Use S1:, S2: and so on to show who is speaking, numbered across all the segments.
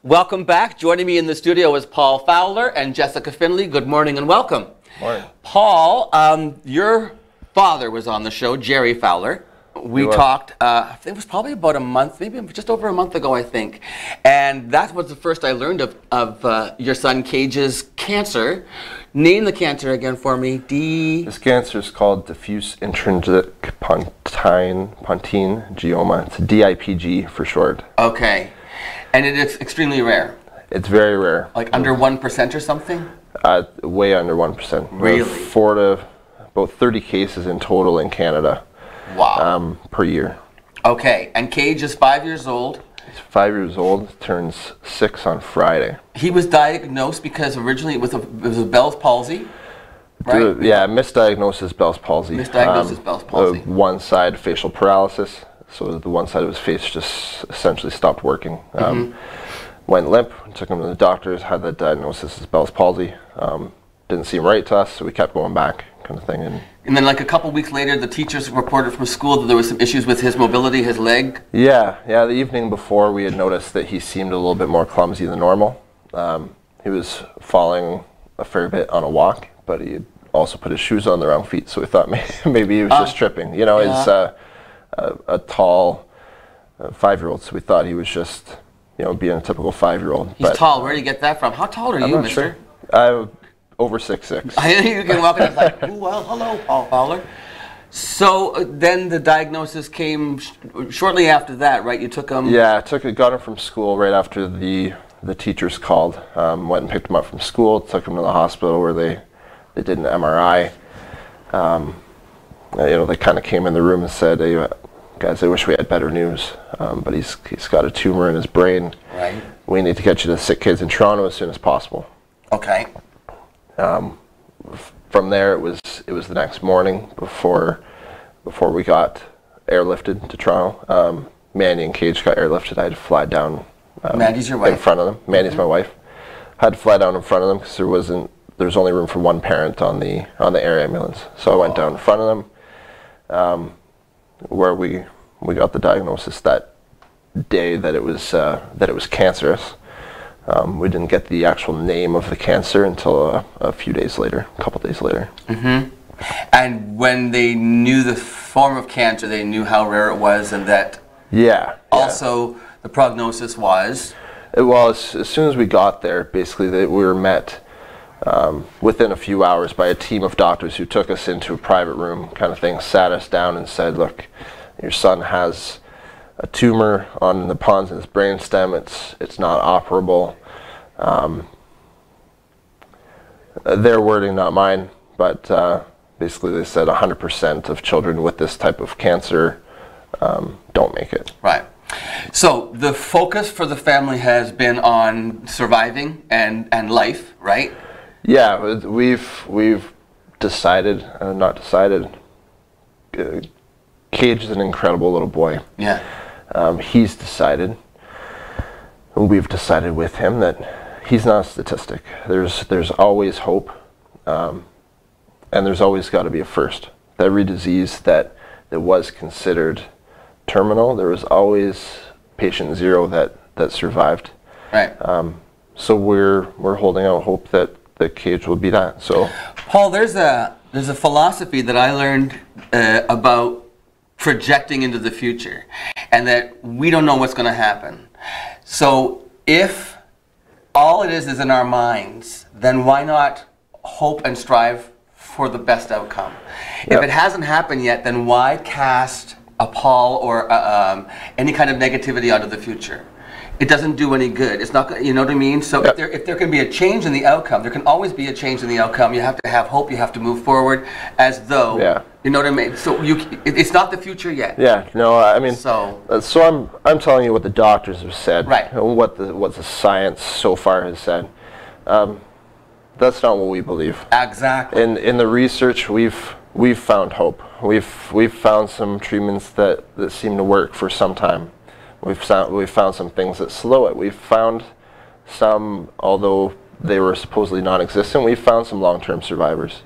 S1: Welcome back. Joining me in the studio is Paul Fowler and Jessica Findlay. Good morning and welcome.
S2: Morning.
S1: Paul, your father was on the show, Jerry Fowler. We talked, it was probably about a month, maybe just over a month ago, I think. And that was the first I learned of your son Kayge's cancer. Name the cancer again for me.
S2: This cancer is called diffuse intrinsic pontine glioma. It's DIPG for short.
S1: Okay. And it is extremely rare.
S2: It's very rare.
S1: Like under 1% or something?
S2: Way under 1%.
S1: Really?
S2: About 30 cases in total in Canada.
S1: Wow.
S2: Per year.
S1: Okay, and Kayge is 5 years old.
S2: He's 5 years old, turns 6 on Friday.
S1: He was diagnosed because originally it was a Bell's palsy, right?
S2: Yeah, misdiagnosis Bell's palsy.
S1: Misdiagnosis Bell's palsy.
S2: One side facial paralysis, so the one side of his face just essentially stopped working. Went limp, took him to the doctors, had that diagnosis as Bell's palsy. Didn't seem right to us, so we kept going back, kind of thing.
S1: And then like a couple weeks later, the teachers reported from school that there was some issues with his mobility, his leg.
S2: Yeah. The evening before, we had noticed that he seemed a little bit more clumsy than normal. He was falling a fair bit on a walk, but he had also put his shoes on the wrong feet, so we thought maybe he was just tripping. You know, he's a tall 5-year-old, so we thought he was just, being a typical 5-year-old.
S1: He's tall. Where did you get that from? How tall are you, mister?
S2: Sure. Over 6'6".
S1: I know you can walk in and it's like, ooh, well, hello, Paul Fowler. So then the diagnosis came shortly after that, right? You took him? Yeah,
S2: got him from school right after the teachers called. Went and picked him up from school, took him to the hospital where they did an MRI. They kind of came in the room and said, hey, guys, I wish we had better news, but he's got a tumor in his brain.
S1: Right.
S2: We need to get you to Sick Kids in Toronto as soon as possible.
S1: Okay.
S2: From there, it was the next morning before we got airlifted to Toronto. Mandy and Kayge got airlifted. I had to fly down.
S1: Mandy's your wife?
S2: In front of them. Mandy's my wife. I had to fly down in front of them because there was only room for one parent on the air ambulance. So I went down in front of them, where we got the diagnosis that day that it was cancerous. We didn't get the actual name of the cancer until a few days later, a couple days later.
S1: And when they knew the form of cancer, they knew how rare it was, and that also the prognosis was?
S2: Well, as soon as we got there, basically we were met within a few hours by a team of doctors who took us into a private room kind of thing, sat us down and said, look, your son has a tumor on the pons in his brainstem. It's not operable. Their wording, not mine, but basically they said 100% of children with this type of cancer don't make it.
S1: Right. So the focus for the family has been on surviving and life, right?
S2: Yeah, we've decided, Kayge is an incredible little boy.
S1: Yeah.
S2: He's decided, we've decided with him that he's not a statistic. There's always hope, and there's always got to be a first. Every disease that was considered terminal, there was always patient 0 that survived.
S1: Right.
S2: So we're holding out hope that Kayge will be that. So,
S1: Paul, there's a philosophy that I learned about projecting into the future, and that we don't know what's going to happen. So if all it is in our minds, then why not hope and strive for the best outcome? If it hasn't happened yet, then why cast a pall or any kind of negativity onto the future? It doesn't do any good. It's not, you know what I mean? So if there can be a change in the outcome, there can always be a change in the outcome. You have to have hope. You have to move forward as though, you know what I mean? So it's not the future yet.
S2: Yeah, no, I mean, so I'm telling you what the doctors have said,
S1: right?
S2: And what the science so far has said. That's not what we believe.
S1: Exactly.
S2: In the research, we've found hope. We've found some treatments that seem to work for some time. We've found some things that slow it. We've found some, although they were supposedly non-existent, we've found some long-term survivors.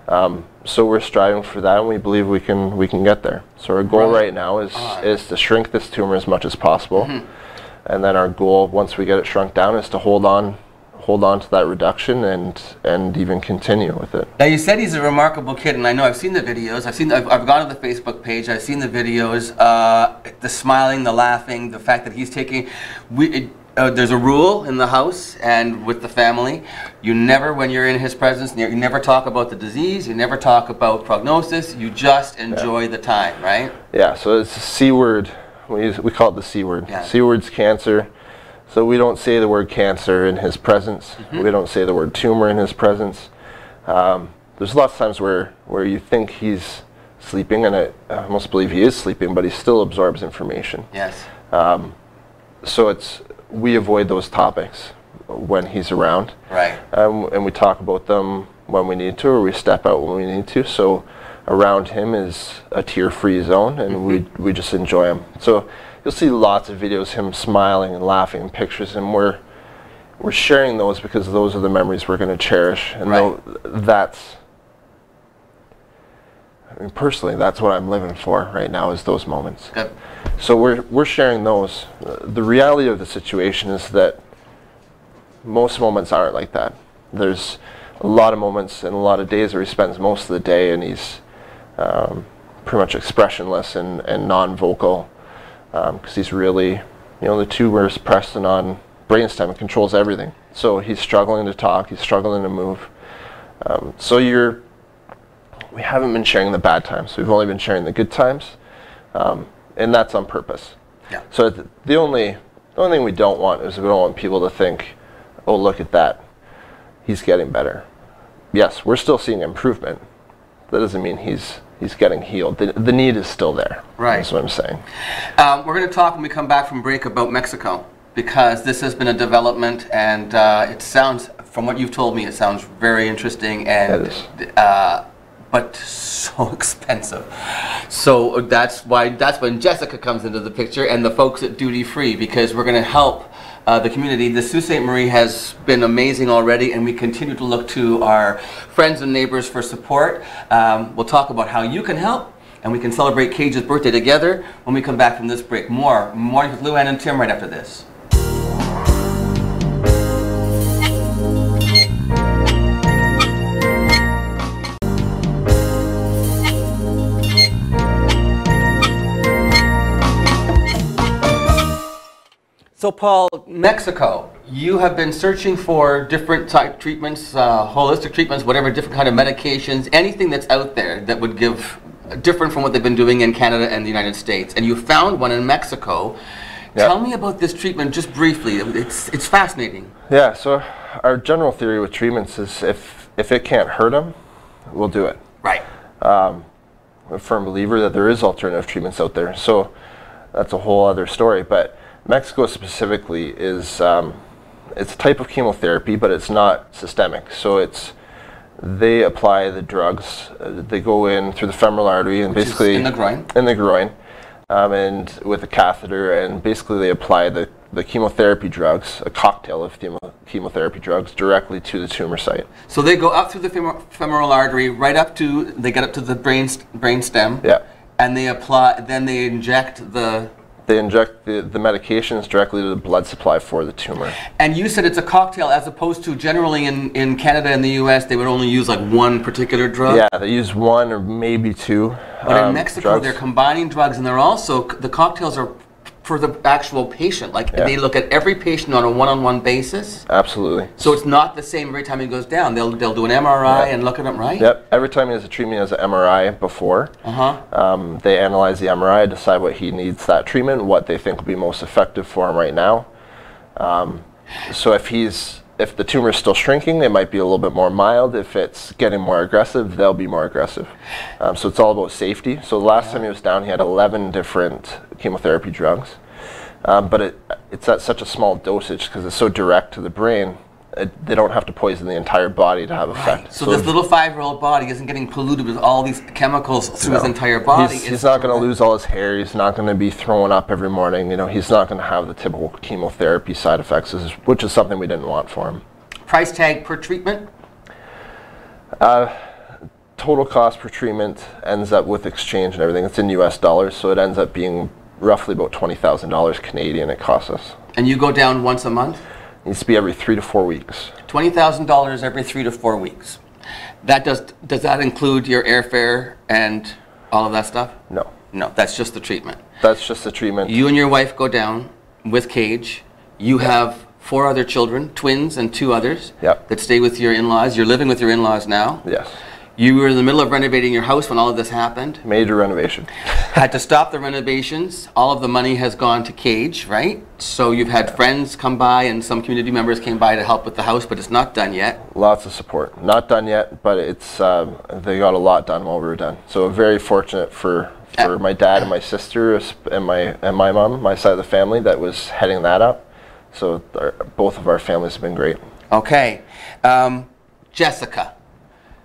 S2: So we're striving for that, and we believe we can get there. So our goal right now is to shrink this tumor as much as possible, And then our goal, once we get it shrunk down, is to hold on to that reduction and even continue with it.
S1: Now, you said he's a remarkable kid, and I know I've seen the videos. I've gone to the Facebook page. I've seen the videos. The smiling, the laughing, the fact that he's taking. There's a rule in the house and with the family. You never, when you're in his presence, you never talk about the disease. You never talk about prognosis. You just enjoy the time, right?
S2: Yeah. So it's a C word. We call it the C word.
S1: Yeah.
S2: C word's cancer. So we don't say the word cancer in his presence. We don't say the word tumor in his presence. There's lots of times where you think he's sleeping, and I almost believe he is sleeping, but he still absorbs information.
S1: Yes.
S2: So we avoid those topics when he's around.
S1: Right.
S2: And we talk about them when we need to, or we step out when we need to. So around him is a tear-free zone, and we just enjoy him. So you'll see lots of videos, him smiling and laughing, and pictures, and we're sharing those because those are the memories we're going to cherish. And personally, that's what I'm living for right now, is those moments.
S1: Good.
S2: So we're sharing those. The reality of the situation is that most moments aren't like that. There's a lot of moments and a lot of days where he spends most of the day and he's pretty much expressionless and non-vocal, because he's really, the tumor's pressing on brainstem. It controls everything. So he's struggling to talk. He's struggling to move. We haven't been sharing the bad times. We've only been sharing the good times, and that's on purpose.
S1: Yeah.
S2: So the only thing we don't want is we don't want people to think, oh, look at that, he's getting better. Yes, we're still seeing improvement. That doesn't mean he's getting healed. The need is still there.
S1: Right.
S2: That's what I'm saying.
S1: We're going to talk when we come back from break about Mexico, because this has been a development, and it sounds, from what you've told me, it sounds very interesting, and but so expensive. So that's when Jessica comes into the picture, and the folks at Duty Free, because we're going to help the community. The Sault Ste. Marie has been amazing already, and we continue to look to our friends and neighbors for support. We'll talk about how you can help, and we can celebrate Kayge's birthday together when we come back from this break. More with Luann and Tim right after this. So Paul, Mexico, you have been searching for different type treatments, holistic treatments, whatever, different kind of medications, anything that's out there that would give different from what they've been doing in Canada and the United States. And you found one in Mexico. Yeah. Tell me about this treatment just briefly. It's fascinating.
S2: Yeah, so our general theory with treatments is if it can't hurt them, we'll do it.
S1: Right.
S2: I'm a firm believer that there is alternative treatments out there. So that's a whole other story. But Mexico specifically is it's a type of chemotherapy, but it's not systemic. So they apply the drugs. They go in through the femoral artery and basically
S1: in the groin.
S2: And with a catheter, and basically they apply the chemotherapy drugs, a cocktail of chemotherapy drugs, directly to the tumor site.
S1: So they go up through the femoral artery, they get up to the brain stem.
S2: Yeah.
S1: And they apply. Then they inject the.
S2: They inject the medications directly to the blood supply for the tumor.
S1: And you said it's a cocktail, as opposed to generally in Canada and the U.S. they would only use like one particular drug?
S2: Yeah, they use one or maybe two.
S1: But in Mexico, they're combining drugs, and they're also, the cocktails are for the actual patient. Like, they look at every patient on a one-on-one basis.
S2: Absolutely.
S1: So it's not the same every time he goes down. They'll do an MRI and look at him, right?
S2: Yep. Every time he has a treatment, he has an MRI before. They analyze the MRI, decide what he needs that treatment, what they think will be most effective for him right now. So if the tumor is still shrinking, it might be a little bit more mild. If it's getting more aggressive, they'll be more aggressive. So it's all about safety. So the last time he was down, he had 11 different chemotherapy drugs. But it's at such a small dosage, because it's so direct to the brain, they don't have to poison the entire body to have effect.
S1: Right. So this little 5-year-old body isn't getting polluted with all these chemicals through his entire body.
S2: He's not going to lose all his hair. He's not going to be throwing up every morning. He's not going to have the typical chemotherapy side effects, which is something we didn't want for him.
S1: Price tag per treatment?
S2: Total cost per treatment ends up, with exchange and everything, it's in US dollars, so it ends up being roughly about $20,000 Canadian it costs us.
S1: And you go down once a month?
S2: It needs to be every 3 to 4 weeks.
S1: $20,000 every 3 to 4 weeks. Does that include your airfare and all of that stuff?
S2: No.
S1: No, that's just the treatment.
S2: That's just the treatment.
S1: You and your wife go down with Kayge. You have 4 other children, twins and 2 others,
S2: Yep.
S1: that stay with your in-laws. You're living with your in-laws now.
S2: Yes.
S1: You were in the middle of renovating your house when all of this happened.
S2: Major renovation.
S1: Had to stop the renovations. All of the money has gone to Kayge, right? So you've had friends come by and some community members came by to help with the house, but it's not done yet.
S2: Lots of support. Not done yet, but it's they got a lot done while we were done. So very fortunate for my dad and my sister and my mom, my side of the family, that was heading that up. So both of our families have been great.
S1: Okay. Jessica.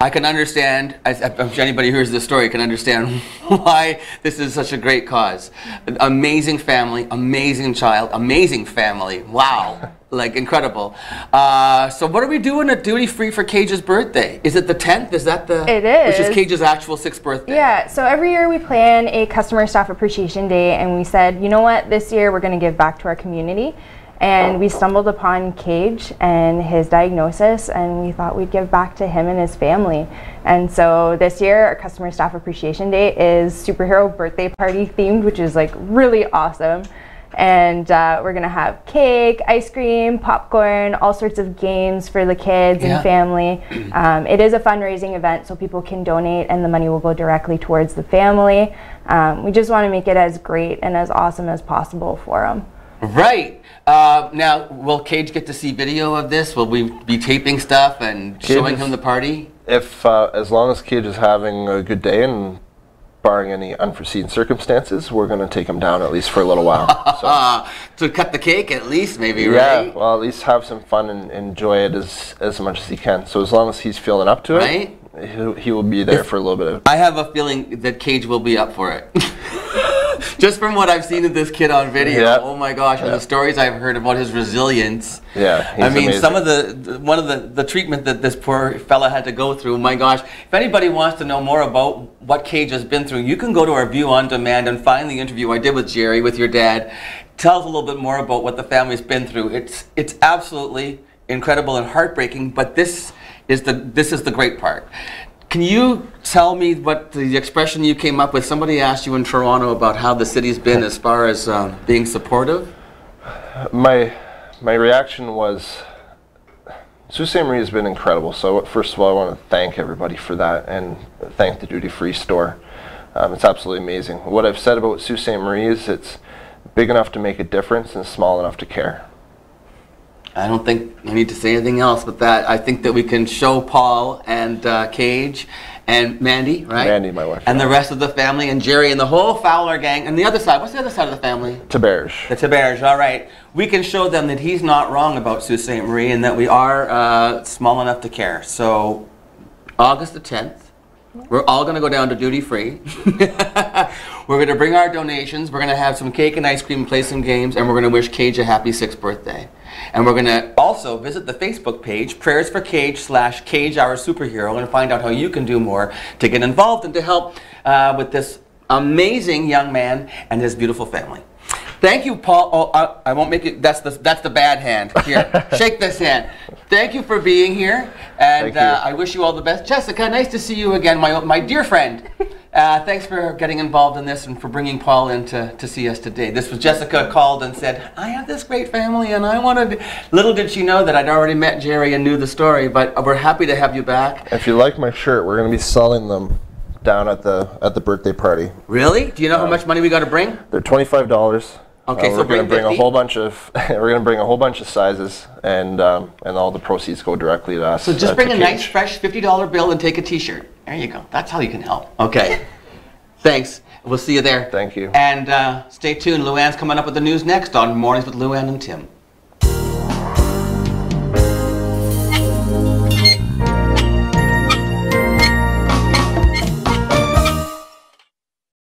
S1: I can understand, I'm sure anybody who hears this story can understand why this is such a great cause. Amazing family, amazing child, amazing family. Wow, like incredible. So what are we doing at Duty Free for Kayge's birthday? Is it the 10th? Is that the?
S3: It is.
S1: Which is Kayge's actual 6th birthday.
S3: Yeah, so every year we plan a Customer Staff Appreciation Day, and we said, you know what, this year we're going to give back to our community. And we stumbled upon Kayge and his diagnosis, and we thought we'd give back to him and his family. And so this year, our Customer Staff Appreciation Day is superhero birthday party themed, which is like really awesome. And we're gonna have cake, ice cream, popcorn, all sorts of games for the kids and family. It is a fundraising event, so people can donate, and the money will go directly towards the family. We just want to make it as great and as awesome as possible for them.
S1: Right. Now, will Kayge get to see video of this? Will we be taping stuff and showing him the party?
S2: If as long as Kayge is having a good day and barring any unforeseen circumstances, we're going to take him down at least for a little while.
S1: So to cut the cake at least, maybe, right?
S2: Yeah, well, at least have some fun and enjoy it as much as he can. So as long as he's feeling up to it, he will be there for a little bit of.
S1: I have a feeling that Kayge will be up for it. Just from what I've seen of this kid on video, oh my gosh, and the stories I've heard about his resilience.
S2: Yeah, he's
S1: I mean,
S2: amazing.
S1: some of one of the treatment that this poor fella had to go through, my gosh. If anybody wants to know more about what Kayge has been through, you can go to our View on Demand and find the interview I did with Jerry, with your dad. Tell us a little bit more about what the family's been through. It's absolutely incredible and heartbreaking, but this is the great part. Can you tell me what the expression you came up with? Somebody asked you in Toronto about how the city's been as far as being supportive.
S2: My reaction was, Sault Ste. Marie has been incredible. So first of all, I want to thank everybody for that and thank the Duty Free store. It's absolutely amazing. What I've said about Sault Ste. Marie is it's big enough to make a difference and small enough to care.
S1: I don't think I need to say anything else with that. I think that we can show Paul and Kayge and Mandy, right?
S2: Mandy, my wife.
S1: And the rest of the family, and Jerry and the whole Fowler gang. And the other side, what's the other side of the family?
S2: Taberge.
S1: The Taberge, all right. We can show them that he's not wrong about Sault Ste. Marie and that we are small enough to care. So August the 10th, we're all going to go down to Duty Free. We're going to bring our donations. We're going to have some cake and ice cream, play some games, and we're going to wish Kayge a happy 6th birthday. And we're going to also visit the Facebook page, Prayers for Kayge / Kayge Our Superhero, and find out how you can do more to get involved and to help with this amazing young man and his beautiful family. Thank you, Paul. Oh, I won't make it. That's the bad hand. Here, shake this hand. Thank you for being here, and I wish you all the best. Jessica, nice to see you again, my dear friend. Thanks for getting involved in this and for bringing Paul in to see us today. This was Jessica called and said, I have this great family and I wanted. Little did she know that I'd already met Jerry and knew the story, but we're happy to have you back.
S2: If you like my shirt, we're going to be selling them down at the birthday party.
S1: Really? Do you know how much money we got to bring?
S2: They're $25.
S1: Okay, so
S2: we're going to bring
S1: 50?
S2: a whole bunch of sizes, and all the proceeds go directly to us.
S1: So just bring a nice, fresh $50 bill and take a T-shirt. There you go. That's how you can help. Okay. Thanks. We'll see you there.
S2: Thank you.
S1: And stay tuned. Luann's coming up with the news next on Mornings with Luann and Tim.